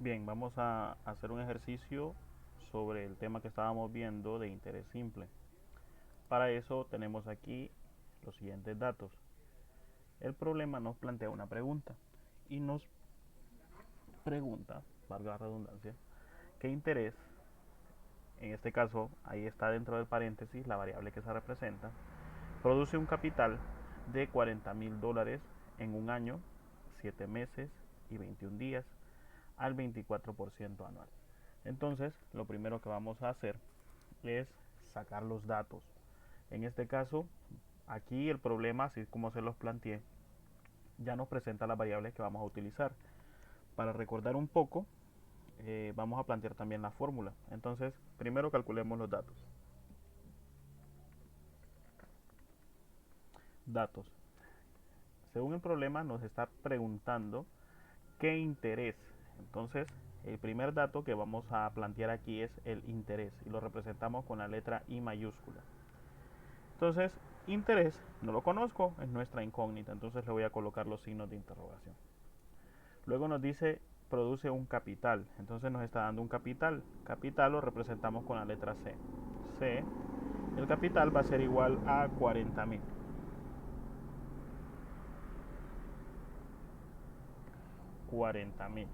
Bien, vamos a hacer un ejercicio sobre el tema que estábamos viendo de interés simple. Para eso tenemos aquí los siguientes datos. El problema nos plantea una pregunta y nos pregunta, valga la redundancia, qué interés, en este caso ahí está dentro del paréntesis la variable que se representa, produce un capital de $40,000 en un año, 7 meses y 21 días al 24% anual. Entonces, lo primero que vamos a hacer es sacar los datos. En este caso, aquí el problema, así como se los planteé, ya nos presenta las variables que vamos a utilizar. Para recordar un poco, vamos a plantear también la fórmula. Entonces, primero calculemos los datos. Datos. Según el problema, nos está preguntando qué interés. Entonces, el primer dato que vamos a plantear aquí es el interés y lo representamos con la letra I mayúscula. Entonces, interés no lo conozco, es nuestra incógnita, entonces le voy a colocar los signos de interrogación. Luego nos dice produce un capital, entonces nos está dando un capital. Capital lo representamos con la letra C. C, el capital va a ser igual a 40,000. 40,000.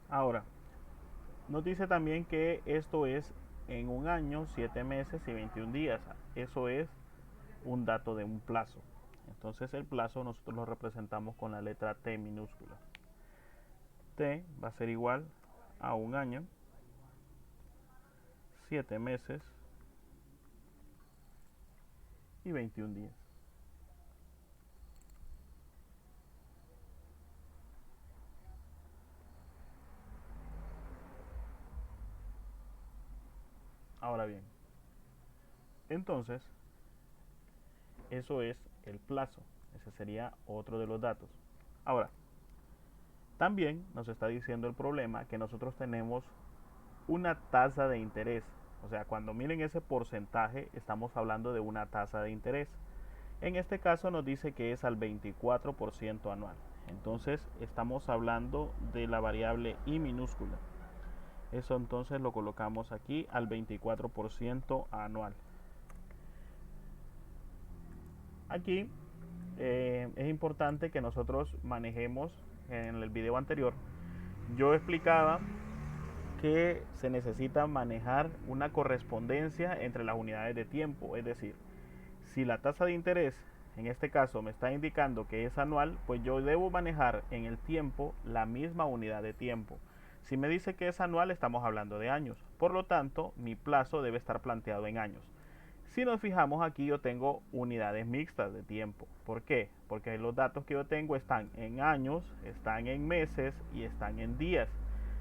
Ahora, nos dice también que esto es en un año, 7 meses y 21 días. Eso es un dato de un plazo. Entonces el plazo nosotros lo representamos con la letra T minúscula. T va a ser igual a un año, 7 meses y 21 días. Ahora bien, entonces eso es el plazo. Ese sería otro de los datos. Ahora, también nos está diciendo el problema que nosotros tenemos una tasa de interés. O sea, cuando miren ese porcentaje, estamos hablando de una tasa de interés. En este caso nos dice que es al 24% anual. Entonces estamos hablando de la variable I minúscula. Eso entonces lo colocamos aquí al 24% anual. Aquí es importante que nosotros manejemos, en el video anterior yo explicaba que se necesita manejar una correspondencia entre las unidades de tiempo, es decir, si la tasa de interés en este caso me está indicando que es anual, pues yo debo manejar en el tiempo la misma unidad de tiempo. Si me dice que es anual, estamos hablando de años. Por lo tanto, mi plazo debe estar planteado en años. Si nos fijamos aquí, yo tengo unidades mixtas de tiempo. ¿Por qué? Porque los datos que yo tengo están en años, están en meses y están en días.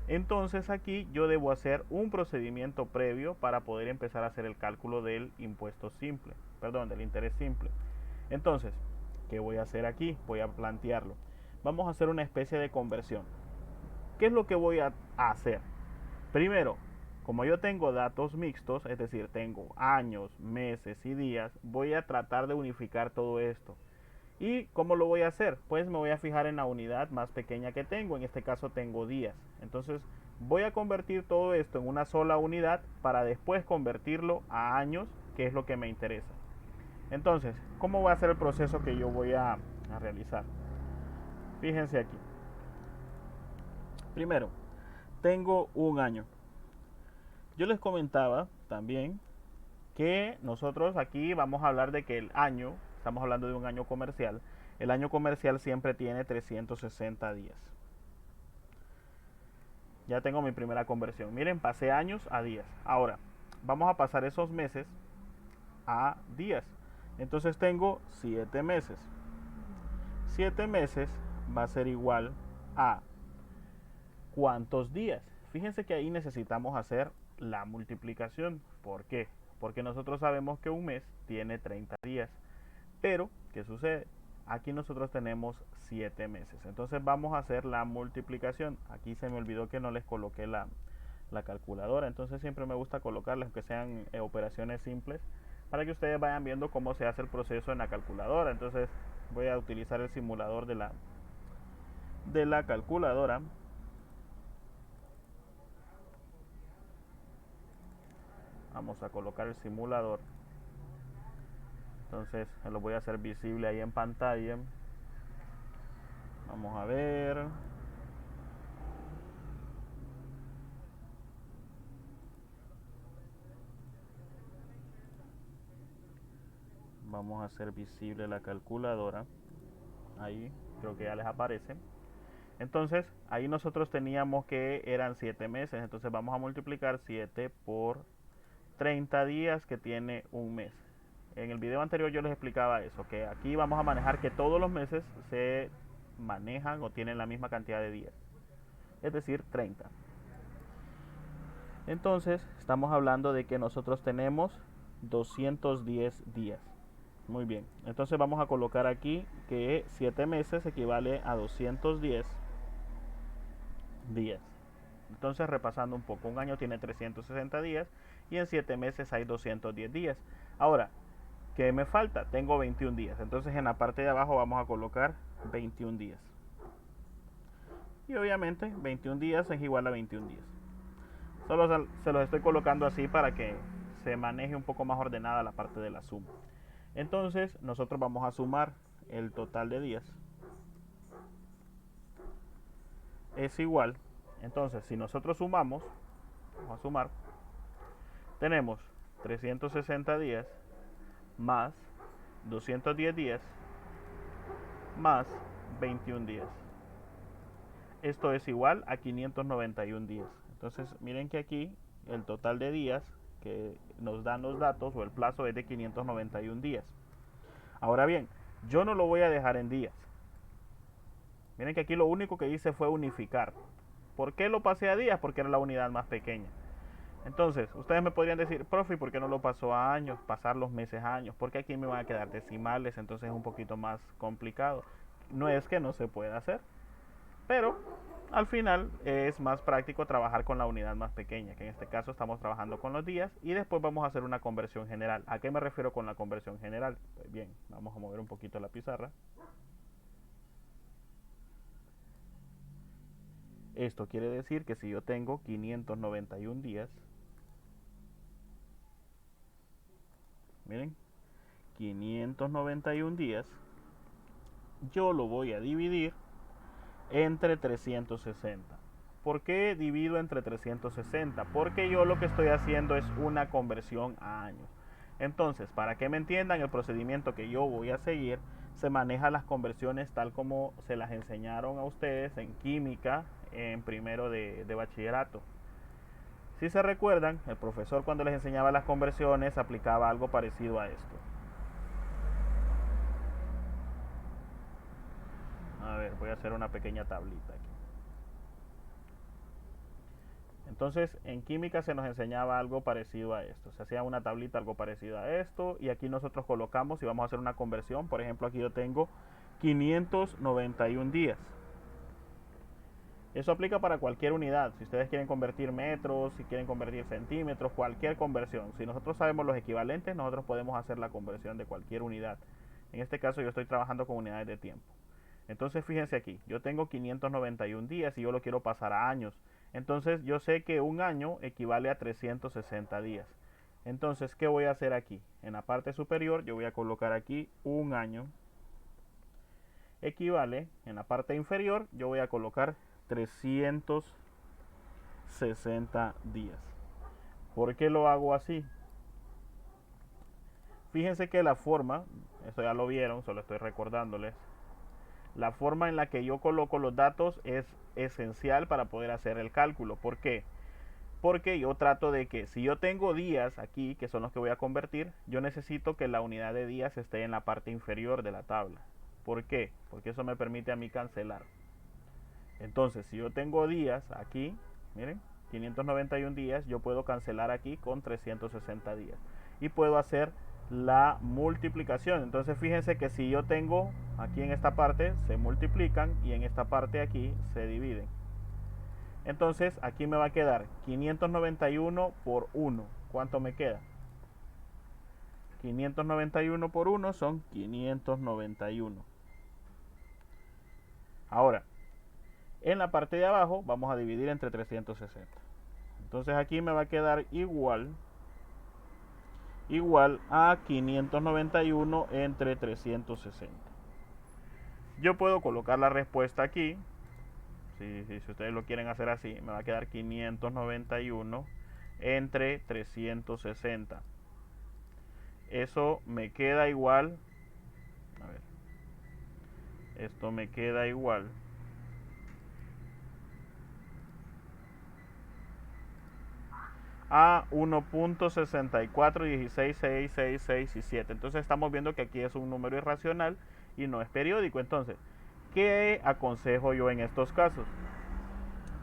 Entonces aquí yo debo hacer un procedimiento previo para poder empezar a hacer el cálculo del impuesto simple, perdón, del interés simple. Entonces, ¿qué voy a hacer aquí? Voy a plantearlo. Vamos a hacer una especie de conversión. ¿Qué es lo que voy a hacer? Primero, como yo tengo datos mixtos, es decir, tengo años, meses y días, voy a tratar de unificar todo esto. ¿Y cómo lo voy a hacer? Pues me voy a fijar en la unidad más pequeña que tengo, en este caso tengo días. Entonces voy a convertir todo esto en una sola unidad para después convertirlo a años, que es lo que me interesa. Entonces, ¿cómo va a ser el proceso que yo voy a realizar? Fíjense aquí. Primero, tengo un año. Yo les comentaba también que nosotros aquí vamos a hablar de que el año, estamos hablando de un año comercial, el año comercial siempre tiene 360 días. Ya tengo mi primera conversión. Miren, pasé años a días. Ahora, vamos a pasar esos meses a días. Entonces tengo 7 meses. 7 meses va a ser igual a ¿cuántos días? Fíjense que ahí necesitamos hacer la multiplicación. ¿Por qué? Porque nosotros sabemos que un mes tiene 30 días. Pero, ¿qué sucede? Aquí nosotros tenemos 7 meses. Entonces vamos a hacer la multiplicación. Aquí se me olvidó que no les coloqué la calculadora. Entonces siempre me gusta colocarles, aunque sean operaciones simples, para que ustedes vayan viendo cómo se hace el proceso en la calculadora. Entonces voy a utilizar el simulador de la calculadora. Vamos a colocar el simulador. Entonces lo voy a hacer visible ahí en pantalla. Vamos a ver. Vamos a hacer visible la calculadora. Ahí creo que ya les aparece. Entonces ahí nosotros teníamos que eran 7 meses. Entonces vamos a multiplicar 7 por 30 días que tiene un mes. En el video anterior yo les explicaba eso, que aquí vamos a manejar que todos los meses se manejan o tienen la misma cantidad de días, es decir, 30. Entonces estamos hablando de que nosotros tenemos 210 días. Muy bien, entonces vamos a colocar aquí que 7 meses equivale a 210 días. Entonces, repasando un poco, un año tiene 360 días y en 7 meses hay 210 días. Ahora, ¿qué me falta? Tengo 21 días. Entonces, en la parte de abajo vamos a colocar 21 días. Y obviamente, 21 días es igual a 21 días. Solo se los estoy colocando así para que se maneje un poco más ordenada la parte de la suma. Entonces, nosotros vamos a sumar el total de días. Es igual. Entonces, si nosotros sumamos, vamos a sumar, tenemos 360 días más 210 días más 21 días. Esto es igual a 591 días. Entonces, miren que aquí el total de días que nos dan los datos o el plazo es de 591 días. Ahora bien, yo no lo voy a dejar en días. Miren que aquí lo único que hice fue unificar. ¿Por qué lo pasé a días? Porque era la unidad más pequeña. Entonces, ustedes me podrían decir, profe, ¿por qué no lo pasó a años? Pasar los meses a años. Porque aquí me van a quedar decimales, entonces es un poquito más complicado. No es que no se pueda hacer, pero al final es más práctico trabajar con la unidad más pequeña, que en este caso estamos trabajando con los días y después vamos a hacer una conversión general. ¿A qué me refiero con la conversión general? Pues bien, vamos a mover un poquito la pizarra. Esto quiere decir que si yo tengo 591 días, miren, 591 días, yo lo voy a dividir entre 360. ¿Por qué divido entre 360? Porque yo lo que estoy haciendo es una conversión a años. Entonces, para que me entiendan el procedimiento que yo voy a seguir, se maneja las conversiones tal como se las enseñaron a ustedes en química en primero de bachillerato. Si se recuerdan, el profesor cuando les enseñaba las conversiones aplicaba algo parecido a esto. A ver, voy a hacer una pequeña tablita aquí. Entonces, en química se nos enseñaba algo parecido a esto. Se hacía una tablita algo parecido a esto y aquí nosotros colocamos y vamos a hacer una conversión. Por ejemplo, aquí yo tengo 591 días. Eso aplica para cualquier unidad. Si ustedes quieren convertir metros, si quieren convertir centímetros, cualquier conversión. Si nosotros sabemos los equivalentes, nosotros podemos hacer la conversión de cualquier unidad. En este caso yo estoy trabajando con unidades de tiempo. Entonces fíjense aquí, yo tengo 591 días y yo lo quiero pasar a años. Entonces yo sé que un año equivale a 360 días. Entonces, ¿qué voy a hacer aquí? En la parte superior yo voy a colocar aquí un año. Equivale, en la parte inferior yo voy a colocar 360 días. ¿Por qué lo hago así? Fíjense que la forma, esto ya lo vieron, solo estoy recordándoles, la forma en la que yo coloco los datos es esencial para poder hacer el cálculo. ¿Por qué? Porque yo trato de que si yo tengo días aquí, que son los que voy a convertir, yo necesito que la unidad de días esté en la parte inferior de la tabla. ¿Por qué? Porque eso me permite a mí cancelar. Entonces, si yo tengo días aquí, miren, 591 días, yo puedo cancelar aquí con 360 días. Y puedo hacer la multiplicación. Entonces, fíjense que si yo tengo aquí en esta parte, se multiplican y en esta parte aquí se dividen. Entonces, aquí me va a quedar 591 por 1. ¿Cuánto me queda? 591 por 1 son 591. Ahora, En la parte de abajo vamos a dividir entre 360. Entonces aquí me va a quedar igual a 591 entre 360. Yo puedo colocar la respuesta aquí. Si ustedes lo quieren hacer así, me va a quedar 591 entre 360. Eso me queda igual. A ver. Esto me queda igual a 1.64166667. Entonces estamos viendo que aquí es un número irracional y no es periódico. Entonces, ¿qué aconsejo yo en estos casos?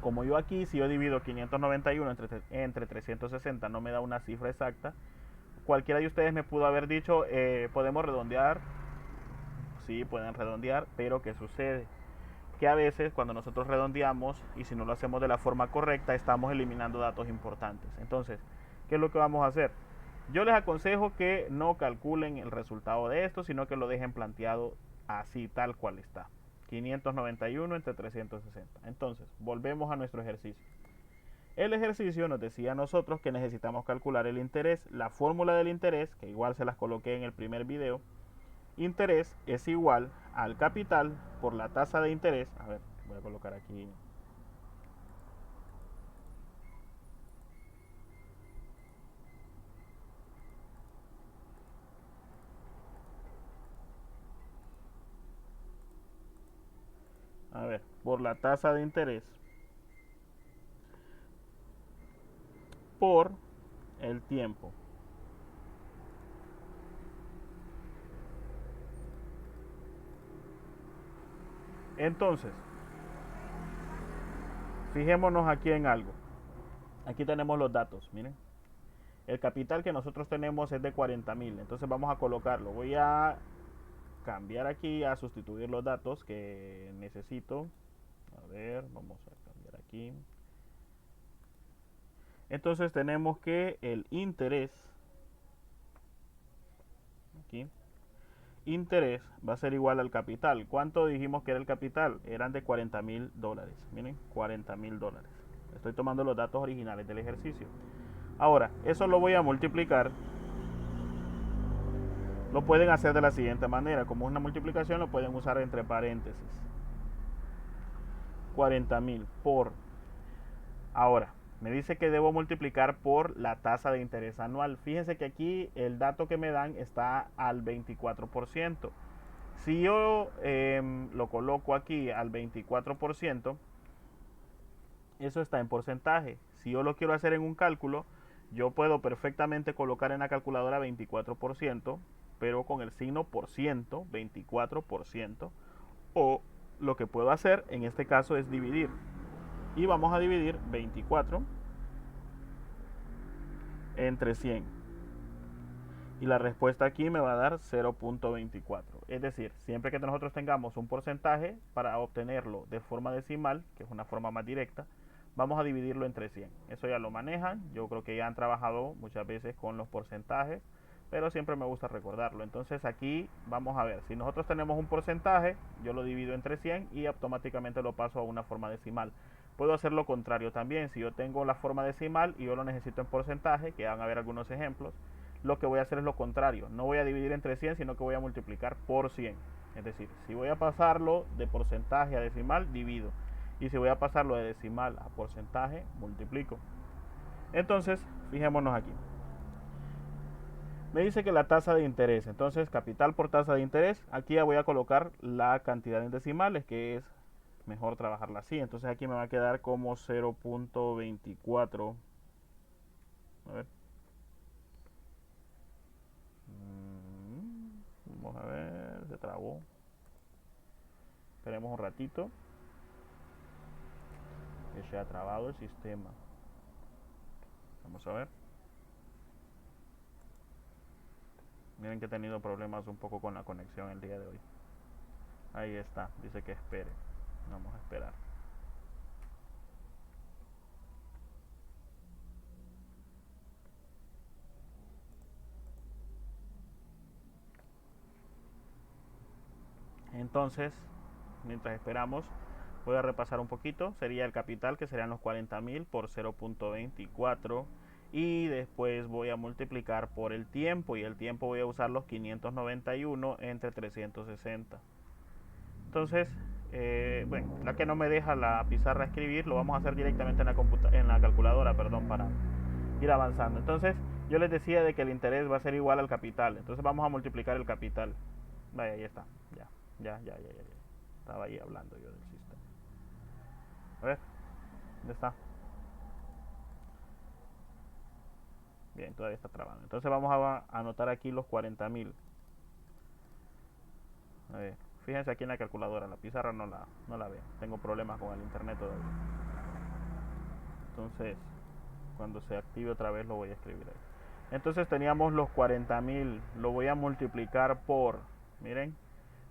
Como yo aquí, si yo divido 591 entre 360, no me da una cifra exacta. Cualquiera de ustedes me pudo haber dicho, podemos redondear. Sí, pueden redondear, pero ¿qué sucede? Que a veces cuando nosotros redondeamos y si no lo hacemos de la forma correcta, estamos eliminando datos importantes. Entonces, ¿qué es lo que vamos a hacer? Yo les aconsejo que no calculen el resultado de esto, sino que lo dejen planteado así, tal cual está. 591 entre 360. Entonces, volvemos a nuestro ejercicio. El ejercicio nos decía a nosotros que necesitamos calcular el interés. La fórmula del interés, que igual se las coloqué en el primer video, interés es igual al capital por la tasa de interés. A ver, voy a colocar aquí. A ver, por la tasa de interés por el tiempo. Entonces, fijémonos aquí en algo. Aquí tenemos los datos, miren. El capital que nosotros tenemos es de 40.000. Entonces vamos a colocarlo. Voy a cambiar aquí, a sustituir los datos que necesito. A ver, vamos a cambiar aquí. Entonces tenemos que el interés, aquí, interés va a ser igual al capital. ¿Cuánto dijimos que era el capital? Eran de $40.000. Miren, $40.000. Estoy tomando los datos originales del ejercicio. Ahora, eso lo voy a multiplicar. Lo pueden hacer de la siguiente manera. Como es una multiplicación, lo pueden usar entre paréntesis. 40.000 por. Ahora, me dice que debo multiplicar por la tasa de interés anual. Fíjense que aquí el dato que me dan está al 24%. Si yo lo coloco aquí al 24%, eso está en porcentaje. Si yo lo quiero hacer en un cálculo, yo puedo perfectamente colocar en la calculadora 24%, pero con el signo por ciento, 24%. O lo que puedo hacer en este caso es dividir. Y vamos a dividir 24 entre 100. Y la respuesta aquí me va a dar 0.24. Es decir, siempre que nosotros tengamos un porcentaje, para obtenerlo de forma decimal, que es una forma más directa, vamos a dividirlo entre 100. Eso ya lo manejan. Yo creo que ya han trabajado muchas veces con los porcentajes, pero siempre me gusta recordarlo. Entonces aquí vamos a ver, si nosotros tenemos un porcentaje, yo lo divido entre 100 y automáticamente lo paso a una forma decimal. Puedo hacer lo contrario también. Si yo tengo la forma decimal y yo lo necesito en porcentaje, que van a ver algunos ejemplos, lo que voy a hacer es lo contrario. No voy a dividir entre 100, sino que voy a multiplicar por 100. Es decir, si voy a pasarlo de porcentaje a decimal, divido. Y si voy a pasarlo de decimal a porcentaje, multiplico. Entonces, fijémonos aquí. Me dice que la tasa de interés. Entonces, capital por tasa de interés. Aquí ya voy a colocar la cantidad en decimales, que es mejor trabajarla así. Entonces aquí me va a quedar como 0.24. A ver. Vamos a ver, se trabó. Esperemos un ratito. Que se ha trabado el sistema. Vamos a ver. Miren que he tenido problemas un poco con la conexión el día de hoy. Ahí está, dice que espere. Vamos a esperar. Entonces, mientras esperamos, Voy a repasar un poquito. Sería el capital, que serían los 40.000 por 0.24. Y después voy a multiplicar por el tiempo. Y el tiempo voy a usar los 591 entre 360. Entonces, bueno, la que no me deja la pizarra escribir, lo vamos a hacer directamente en la calculadora, perdón, para ir avanzando. Entonces, yo les decía de que el interés va a ser igual al capital. Entonces vamos a multiplicar el capital. Vaya, ahí está. Ya. Estaba ahí hablando yo del sistema. A ver, ¿dónde está? Bien, todavía está trabajando. Entonces vamos a anotar aquí los 40.000. A ver, fíjense aquí en la calculadora. La pizarra no la veo. Tengo problemas con el internet todavía. Entonces, cuando se active otra vez lo voy a escribir ahí. Entonces teníamos los 40.000. Lo voy a multiplicar por, miren,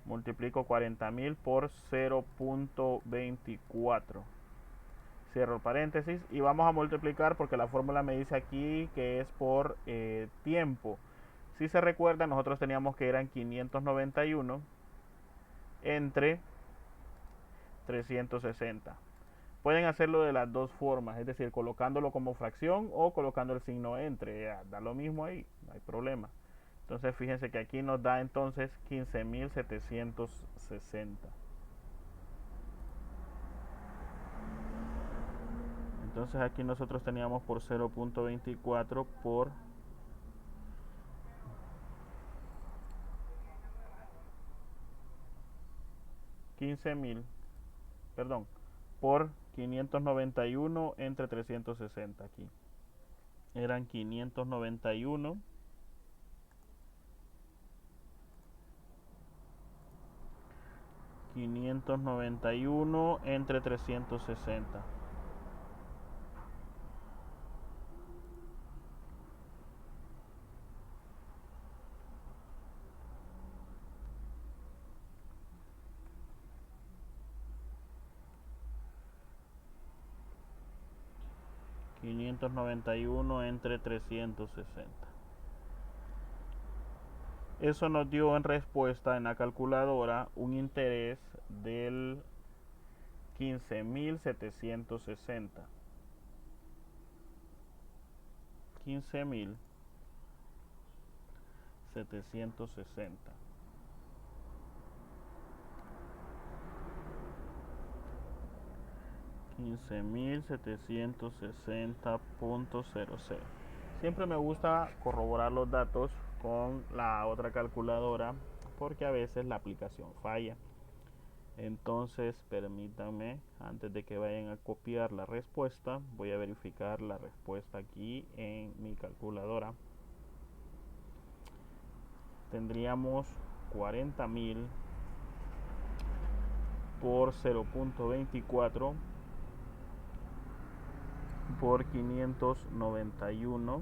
multiplico 40.000 por 0.24. Cierro el paréntesis y vamos a multiplicar porque la fórmula me dice aquí que es por tiempo. Si se recuerda, nosotros teníamos que eran 591 entre 360. Pueden hacerlo de las dos formas, es decir, colocándolo como fracción o colocando el signo entre. Da lo mismo ahí, no hay problema. Entonces fíjense que aquí nos da entonces 15.760. Entonces aquí nosotros teníamos por 0.24 por 15.000, perdón, por 591 entre 360 aquí. Eran 591 entre 360. Entre 360. Eso nos dio en respuesta en la calculadora un interés del 15.760. 15.760. 15.760.00. Siempre me gusta corroborar los datos con la otra calculadora porque a veces la aplicación falla. Entonces permítanme, antes de que vayan a copiar la respuesta, voy a verificar la respuesta aquí en mi calculadora. Tendríamos 40.000 por 0.24 por 591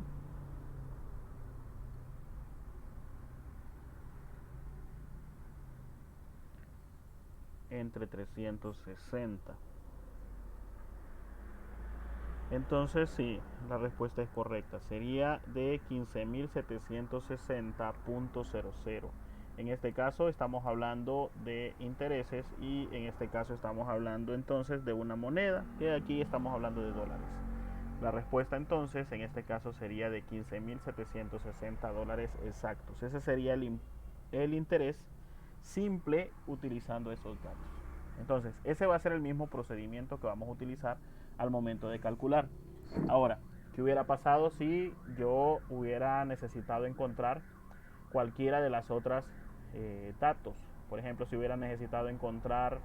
entre 360. Entonces sí, la respuesta es correcta. Sería de 15.760.00. En este caso estamos hablando de intereses y en este caso estamos hablando entonces de una moneda, que aquí estamos hablando de dólares. La respuesta entonces en este caso sería de 15.760 dólares exactos. Ese sería el interés simple utilizando esos datos. Entonces, ese va a ser el mismo procedimiento que vamos a utilizar al momento de calcular. Ahora, ¿qué hubiera pasado si yo hubiera necesitado encontrar cualquiera de las otras datos? Por ejemplo, si hubiera necesitado encontrar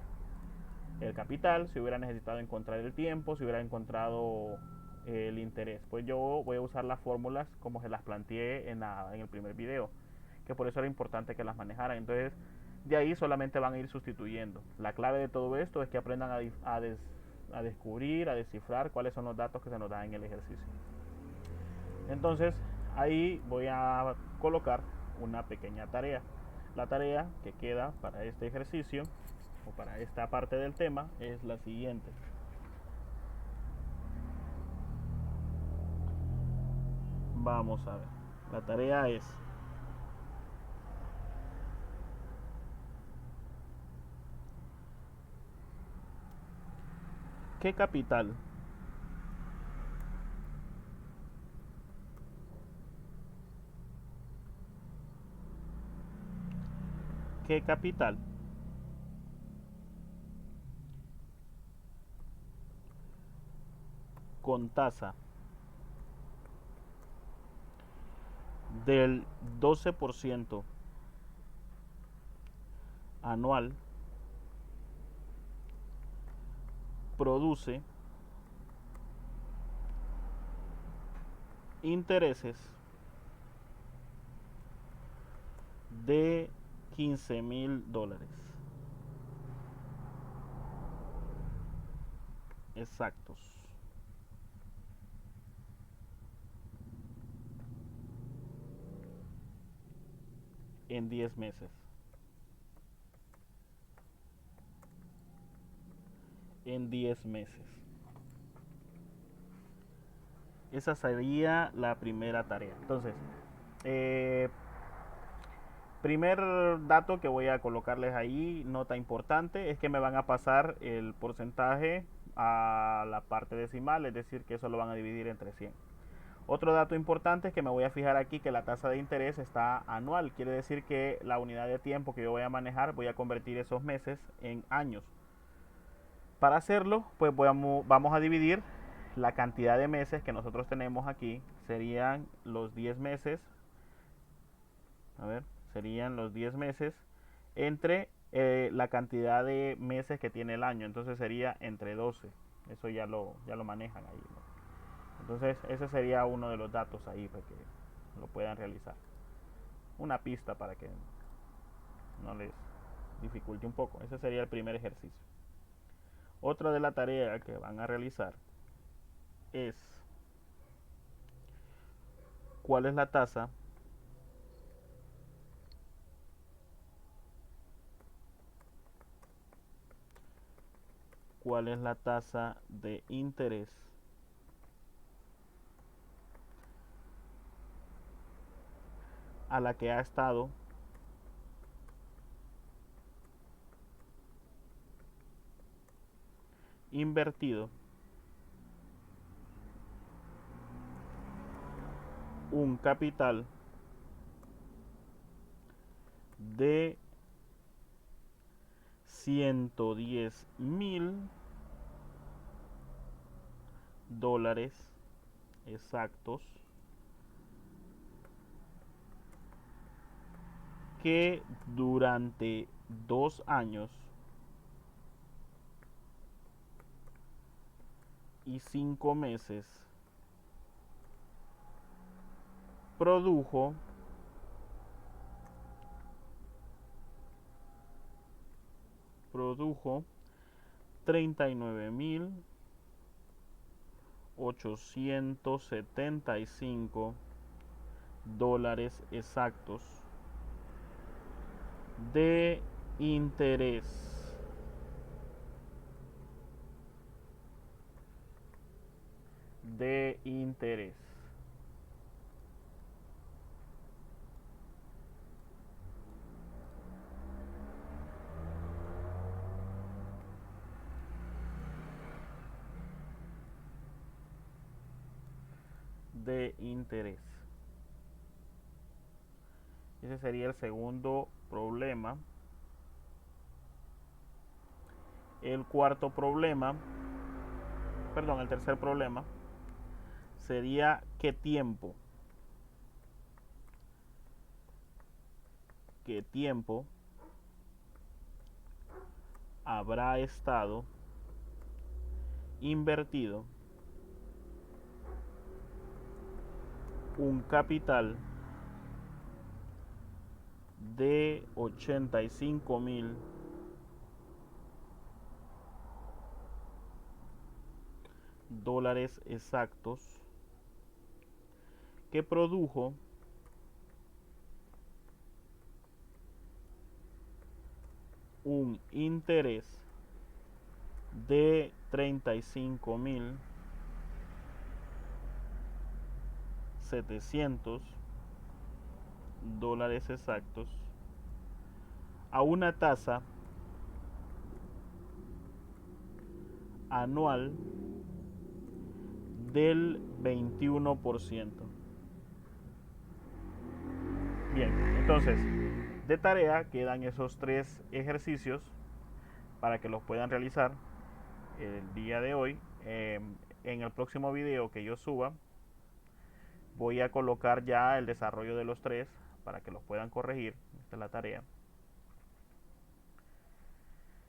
el capital, si hubiera necesitado encontrar el tiempo, si hubiera encontrado el interés. Pues yo voy a usar las fórmulas como se las planteé en el primer video, que por eso era importante que las manejaran. Entonces, de ahí solamente van a ir sustituyendo. La clave de todo esto es que aprendan a descubrir, a descifrar cuáles son los datos que se nos dan en el ejercicio. Entonces, ahí voy a colocar una pequeña tarea. La tarea que queda para este ejercicio o para esta parte del tema es la siguiente. Vamos a ver. La tarea es: ¿Qué capital qué capital con tasa del 12% anual produce intereses de $15,000 exactos en 10 meses? En 10 meses. Esa sería la primera tarea. Entonces, eh, primer dato que voy a colocarles ahí, nota importante, es que me van a pasar el porcentaje a la parte decimal, es decir, que eso lo van a dividir entre 100. Otro dato importante es que me voy a fijar aquí que la tasa de interés está anual, quiere decir que la unidad de tiempo que yo voy a manejar voy a convertir esos meses en años. Para hacerlo, pues vamos a dividir la cantidad de meses que nosotros tenemos aquí, serían los 10 meses, a ver, serían los 10 meses entre la cantidad de meses que tiene el año, entonces sería entre 12, eso ya lo manejan ahí, ¿no? Entonces ese sería uno de los datos ahí para que lo puedan realizar. Una pista para que no les dificulte un poco. Ese sería el primer ejercicio. Otra de la tarea que van a realizar es cuál es la tasa de interés a la que ha estado invertido un capital de $110,000 exactos que durante 2 años y 5 meses produjo produjo 39,875 exactos de interés de interés de interés. Ese sería el segundo problema. El cuarto problema, perdón, el tercer problema sería qué tiempo habrá estado invertido un capital de $80,000 exactos que produjo un interés de $30,700 exactos a una tasa anual del 21%. Bien, entonces de tarea quedan esos 3 ejercicios para que los puedan realizar el día de hoy. En el próximo video que yo suba voy a colocar ya el desarrollo de los 3 para que los puedan corregir. Esta es la tarea.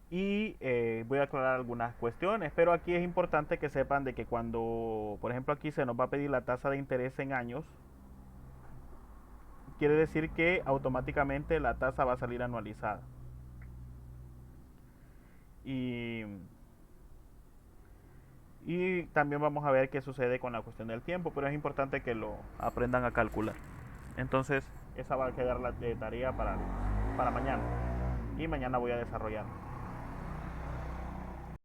Y voy a aclarar algunas cuestiones, pero aquí es importante que sepan de que cuando, por ejemplo, aquí se nos va a pedir la tasa de interés en años, quiere decir que automáticamente la tasa va a salir anualizada. Y también vamos a ver qué sucede con la cuestión del tiempo, pero es importante que lo aprendan a calcular. Entonces, esa va a quedar la tarea para mañana. Y mañana voy a desarrollar.